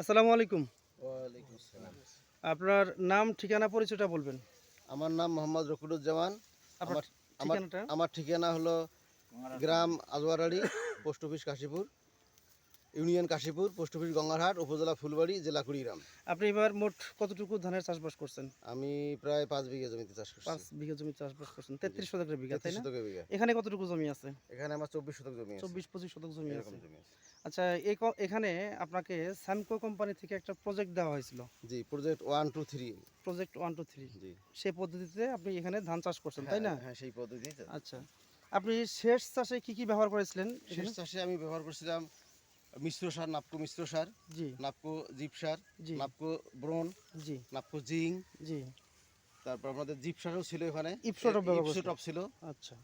আসসালামু আলাইকুম। ওয়ালাইকুম আসসালাম। আপনার নাম, ঠিকানা, পরিচয়টা বলবেন। আমার নাম মোহাম্মদ রকিবুজ্জামান। আপনার আমার আমার ঠিকানাটা? আমার ঠিকানা হলো গ্রাম Azwarari, post office Kashipur, union Kashipur, post office Gangarhat, upazila Phulbari, জেলা কুড়িগ্রাম। আপনি এবার মোট কতটুকু ধানের চাষবাস করছেন? আমি প্রায় 5 বিঘা জমিতে চাষ করছি। ৫ বিঘা জমি চাষবাস করছেন। জি, ৩৩ শতকের বিঘা, 33 তাই না? শতকের বিঘা। এখানে কতটুকু জমি আছে? এখানে আমার 24 শতক জমি আছে। ২৪-২৫ শতক জমি এরকম আছে। জমি আছে। আচ্ছা, এখানে আপনাকে স্যামকো কোম্পানি থেকে একটা প্রজেক্ট দেওয়া হয়েছিল। জি, প্রজেক্ট 1 2 3। প্রজেক্ট 1 2 3। জি। সেই পদ্ধতিতে আপনি এখানে ধান চাষ করছেন, তাই হ্যাঁ, না? হ্যাঁ, সেই পদ্ধতিতে। আচ্ছা। আপনি সেচ চাষে কি ব্যবহার করেছিলেন শেষ এখানে? চাষে আমি ব্যবহার করছিলাম মিশ্র সার, নাপকো মিশ্র সার, জি, নাপকো জিপ সার, জি, নাপকো ব্রোন, জি, নাপকো জিং। জি। তারপর আমাদের জিপসারও ছিল এখানে। ইপসোটপ ব্যবহার করেছিলেন? ইপসোটপ ছিল। আচ্ছা।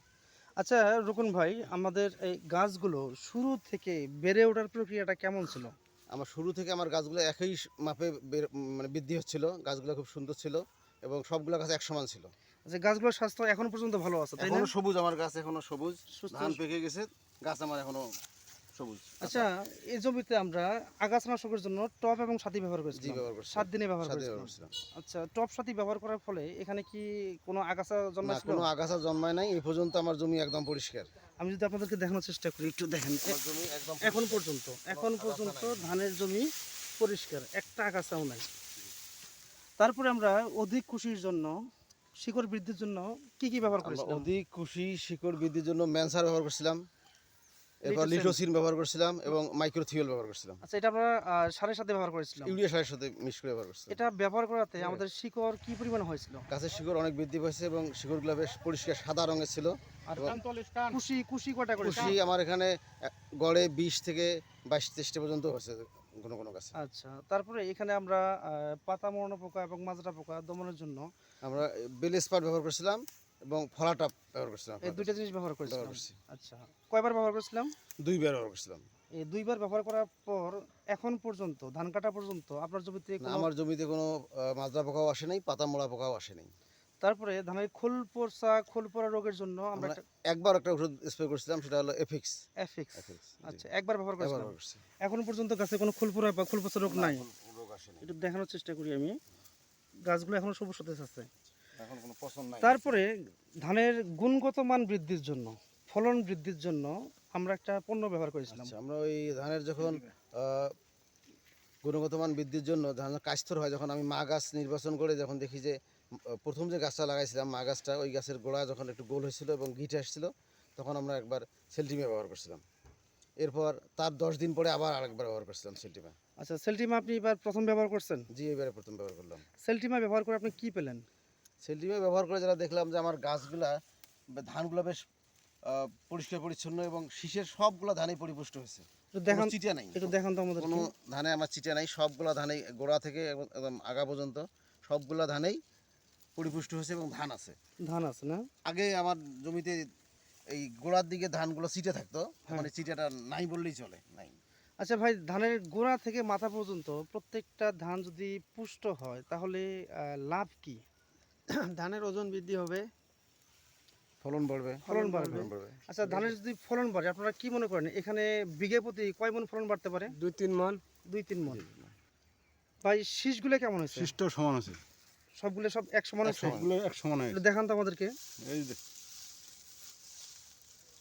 আচ্ছা, রুকন ভাই, আমাদের এই গাছগুলো শুরু থেকে বেড়ে ওঠার প্রক্রিয়াটা কেমন ছিল? আমার শুরু থেকে আমার গাছগুলো একই মাপে মানে বৃদ্ধি হচ্ছিল। গাছগুলো খুব সুন্দর ছিল এবং সবগুলো গাছ এক সমান ছিল। আচ্ছা, গাছগুলোর স্বাস্থ্য এখন পর্যন্ত ভালো আছে, তাই না? এখনো সবুজ, আমার গাছ এখনো সবুজ। সুস্থ। ধান পেকে গেছে, গাছ আমার এখনো সবুজ। আচ্ছা, এই জমিতে আমরা আগাছানাশকের জন্য টপ এবং সাথী ব্যবহার জি, করেছিলাম। ব্যবহার করছি। 7 দিনে ব্যবহার 7 দিন করেছিলাম। ব্যবহার করছিলাম। আচ্ছা, টপ সাথী ব্যবহার করার ফলে এখানে কি কোনো আগাছা না, জন্মাইছিল? কোনো আগাছা জন্মায় নাই। এই পর্যন্ত আমার জমি একদম পরিষ্কার। আমি যদি আপনাদেরকে দেখানোর চেষ্টা করি, একটু দেখেন। আমার জমি একদম এখন পরিষ্কার। পর্যন্ত এখন কোনো আগাছা পর্যন্ত নাই। ধানের জমি পরিষ্কার, একটা আগাছাও নাই। তারপরে আমরা অধিক খুশির জন্য, শিকড় বৃদ্ধির জন্য কি ব্যবহার আমরা করেছিলাম? অধিক খুশি শিকড় বৃদ্ধির জন্য ম্যানসার ব্যবহার করছিলাম। এরপর লিটোসিন। লিটোসিন ব্যবহার করছিলাম এবং মাইক্রোথিওল ব্যবহার করছিলাম। আচ্ছা, এটা আমরা সারের সাথে ব্যবহার করেছিলাম। ইউরিয়া সারের সাথে মিক্স করে ব্যবহার করছিলাম। এটা ব্যবহার করাতে আমাদের শিকড় কি পরিমাণ হয়েছিল? গাছের শিকড় অনেক বৃদ্ধি পেয়েছে এবং শিকড়গুলো বেশ পরিষ্কার সাদা রঙের ছিল। আর এবং কুশি কুশি কয়টা করেছিল? কুশি আমার এখানে গড়ে 20 থেকে 22-23টা পর্যন্ত হচ্ছে কোনো কোনো গাছে। আচ্ছা, তারপরে এখানে আমরা পাতা মরানো পোকা এবং মাজরা পোকা দমনের জন্য আমরা বেল স্পার ব্যবহার করছিলাম এবং ফলাটাপ ব্যবহার করছিলাম। এই দুইটা জিনিস ব্যবহার ব্যবহার করেছিলাম। করছি। আচ্ছা, কয়বার ব্যবহার করেছিলাম? 2 বার ব্যবহার করছিলাম। এই দুইবার ব্যবহার করার পর এখন পর্যন্ত, ধান কাটা পর্যন্ত আপনার জমিতে না, কোনো? আমার জমিতে কোনো মাজরা পোকাও আসে নাই, পাতা মোড়া পোকাও আসে নাই। তারপরে ধানের খোল পড়া রোগের জন্য আমরা আমরা একবার একটা ওষুধ স্প্রে করছিলাম, সেটা হলো এফিক্স। এফিক্স। এফিক্স, জি। আচ্ছা, একবার ব্যবহার একবার করেছিলাম। ব্যবহার করছি। এখন পর্যন্ত গাছে কোনো খোল পড়া বা খোল পচা রোগ না, নাই। কোনো রোগ আসে নাই। একটু দেখানোর চেষ্টা করি আমি। গাছগুলো এখনো সবুজ সতেজ আছে। এখন কোনো পছন্দ নাই। তারপরে ধানের গুণগত মান বৃদ্ধির জন্য, ফলন বৃদ্ধির জন্য আমরা একটা পণ্য ব্যবহার করেছিলাম। আচ্ছা, আমরা ওই ধানের যখন আহ, গুণগত মান বৃদ্ধির জন্য ধান কাস্তর হয়, যখন আমি মা গাছ নির্বাচন করে যখন দেখি যে প্রথম যে গাছটা লাগাইছিলাম মা গাছটা, ওই গাছের গোড়া যখন একটু গোল হয়েছিল এবং গিটে আসছিল, তখন আমরা একবার সেলটিমা ব্যবহার করছিলাম। এরপর তার 10 দিন পরে আবার আরেকবার ব্যবহার করছিলাম সেলটিমা। আচ্ছা, সেলটিমা আপনি এবার প্রথম ব্যবহার করছেন? জি, এবারে প্রথম ব্যবহার করলাম। সেলটিমা ব্যবহার করে আপনি কি পেলেন? সেলটিমা ব্যবহার করে যারা দেখলাম যে আমার গাছগুলা বা ধানগুলো বেশ পরিষ্কার পরিচ্ছন্ন এবং শীষের সবগুলো ধানেই পরিপুষ্ট হয়েছে। একটু দেখান, কোনো চিটা নাই। একটু দেখান তো আমাদের। কোনো ধানে আমার চিটা নাই, সবগুলা ধানেই গোড়া থেকে একদম আগা পর্যন্ত সবগুলা ধানেই পরিপুষ্ট হয়েছে এবং ধান আছে। ধান আছে না? আগে আমার জমিতে এই গোড়ার দিকে ধানগুলো চিটে থাকতো, মানে চিটাটা নাই বললেই চলে, নাই। আচ্ছা ভাই, ধানের গোড়া থেকে মাথা পর্যন্ত প্রত্যেকটা ধান যদি পুষ্ট হয় তাহলে লাভ কি? ধানের ওজন বৃদ্ধি হবে, ফলন বাড়বে। ফলন বাড়বে। ফলন বাড়বে। আচ্ছা, ধানের যদি ফলন বাড়ে, আপনারা কি মনে করেন এখানে বিঘে প্রতি কয় মণ ফলন বাড়তে পারে? 2-3 মণ। 2-3 মণ। ভাই, শীষগুলো কেমন হয়েছে? শীষটা সমান আছে, সবগুলো সব এক সমান আছে? সবগুলো এক সমান আছে। একটু দেখান তো আমাদেরকে। এই যে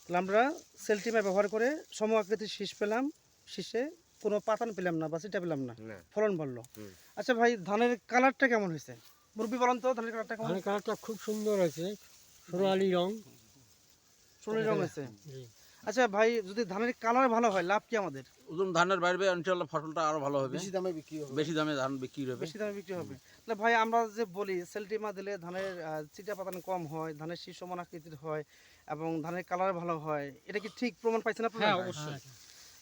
তাহলে আমরা সেলটিমা ব্যবহার করে সম আকৃতির শীষ পেলাম, শীষে কোনো পাতান পেলাম না বা চিটা পেলাম না, ফলন বাড়লো। আচ্ছা ভাই, ধানের কালারটা কেমন হয়েছে? মুরব্বী বলেন তো, ধানের কালারটা কেমন? ধানের কালারটা খুব সুন্দর হয়েছে, সোনালি রং। সোনালী রং হয়েছে। জি। আচ্ছা ভাই, যদি ধানের কালার ভালো হয় লাভ কি আমাদের? ওজন ধানের বাড়বে, ইনশাআল্লাহ ফসলটা আরো ভালো হবে, বেশি দামে বিক্রি হবে। বেশি দামে ধান বিক্রি হবে। বেশি দামে বিক্রি হবে। তাহলে ভাই, আমরা যে বলি সেলটিমা দিলে ধানের চিটা পাতান কম হয়, ধানের শীষ সমান আকৃতির হয় এবং ধানের কালার ভালো হয়, এটা কি ঠিক প্রমাণ পাইছেন আপনারা? হ্যাঁ, অবশ্যই।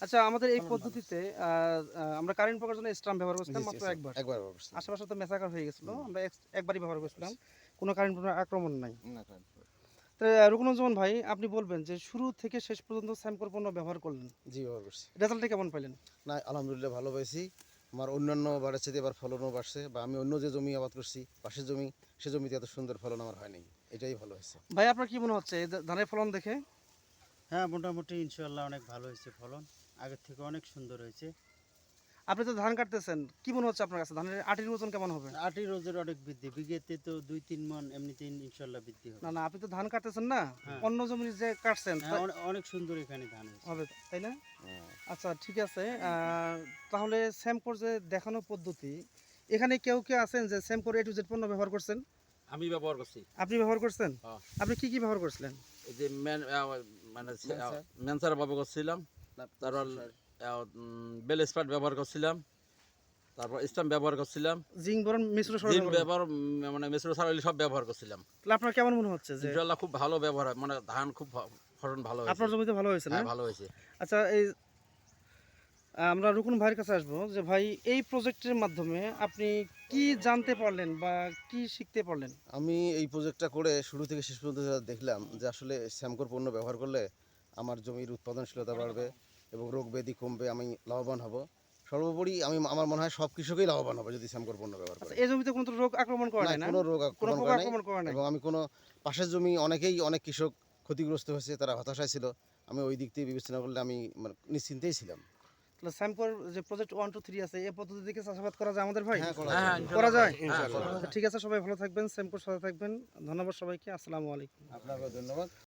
আচ্ছা, আমাদের এই পদ্ধতিতে আমরা কারেন্ট পোকার জন্য স্টাম্প ব্যবহার করছিলাম মাত্র একবার। একবার ব্যবহার করছি। আশেপাশে তো মেসাকার হয়ে গেছিল, আমরা একবারই ব্যবহার করছিলাম, কোনো কারেন্ট পোকার আক্রমণ নাই। তো রুকনুজ্জামান ভাই, আপনি বলবেন যে শুরু থেকে শেষ পর্যন্ত স্যামকোর পণ্য ব্যবহার করলেন, জি, ব্যবহার করছি। রেজাল্টটা কেমন পাইলেন? না, আলহামদুলিল্লাহ ভালো পেয়েছি। আমার অন্যান্য বাড়ার চেয়ে এবার ফলনও বাড়ছে, বা আমি অন্য যে জমি আবাদ করছি পাশের জমি, সে জমিতে এত সুন্দর ফলন আমার হয়নি, এটাই ভালো হয়েছে। ভাই, আপনার কি মনে হচ্ছে এই ধানের ফলন দেখে? হ্যাঁ, মোটামুটি ইনশাআল্লাহ অনেক ভালো হয়েছে ফলন, আগের থেকে অনেক সুন্দর হয়েছে। আপনি তো ধান কাটতেছেন, কি মনে হচ্ছে আপনার কাছে ধানের আটির ওজন কেমন হবে? আটির ওজন অনেক বৃদ্ধি, বিঘেতে তো 2-3 মণ এমনিতেই ইনশাল্লাহ বৃদ্ধি হবে। না না, আপনি তো ধান কাটতেছেন না, হ্যাঁ। অন্য জমি যে কাটছেন হ্যাঁ, অনেক সুন্দর এখানে ধান হয়েছে। হবে, তাই না? আচ্ছা ঠিক আছে, তাহলে স্যামকোর যে দেখানো পদ্ধতি, এখানে কেউ কেউ আছেন যে স্যামকোর A to Z পণ্য ব্যবহার করছেন? আমি ব্যবহার করছি। আপনি ব্যবহার করছেন? হ্যাঁ। আপনি কি কি ব্যবহার করছিলেন? এই যে মানে ম্যানসার ব্যবহার করছিলাম, তারপর বেল স্পার্ট ব্যবহার করছিলাম, তারপর স্টাম্প ব্যবহার করছিলাম, জিঙ্ক বোরন মিশ্র সরঞ্জাম জিন ব্যবহার- ব্যবহার মানে মেসরো সারালি সব ব্যবহার করছিলাম। তাহলে আপনার কেমন মনে হচ্ছে যে ইনশাল্লাহ খুব ভালো ব্যবহার হয়, মানে ধান খুব ফলন ভালো হয়েছে। আপনার জমিতে ভালো হয়েছে না? হ্যাঁ, ভালো হয়েছে। আচ্ছা, এই আমরা রুকুন ভাইয়ের কাছে আসবো যে ভাই এই প্রজেক্টের মাধ্যমে আপনি কি জানতে পারলেন বা কি শিখতে পারলেন? আমি এই প্রজেক্টটা করে শুরু থেকে শেষ পর্যন্ত যা দেখলাম যে আসলে স্যামকোর পণ্য ব্যবহার করলে আমার জমির উৎপাদনশীলতা বাড়বে এবং রোগ ব্যাধি কমবে, আমি লাভবান হব। সর্বোপরি আমার মনে হয় সব কৃষকই লাভবান হবে যদি স্যামকোর পণ্য ব্যবহার আচ্ছা, করে। এই জমিতে কোনো তো রোগ আক্রমণ করে না, নাই না? কোনো রোগ কোনো আক্রমণ পোকা করে নাই। আক্রমণ করে নাই? এবং আমি কোনো পাশের জমি অনেক কৃষক ক্ষতিগ্রস্ত হয়েছে, তারা হতাশায় ছিল। আমি ওই দিক থেকে বিবেচনা করলে আমি মানে নিশ্চিন্তেই ছিলাম। তাহলে স্যামকোর যে প্রজেক্ট 1 2 3 আছে, এই পদ্ধতি থেকে চাষাবাদ করা যায় আমাদের ভাই? হ্যাঁ, করা হ্যাঁ, যায়। করা যায়? ইনশাল্লাহ। হ্যাঁ, করা যায়। আচ্ছা, ঠিক আছে, সবাই ভালো থাকবেন, স্যামকোর সাথে থাকবেন। ধন্যবাদ সবাইকে, আসসালামু আলাইকুম। আপনাকে ধন্যবাদ।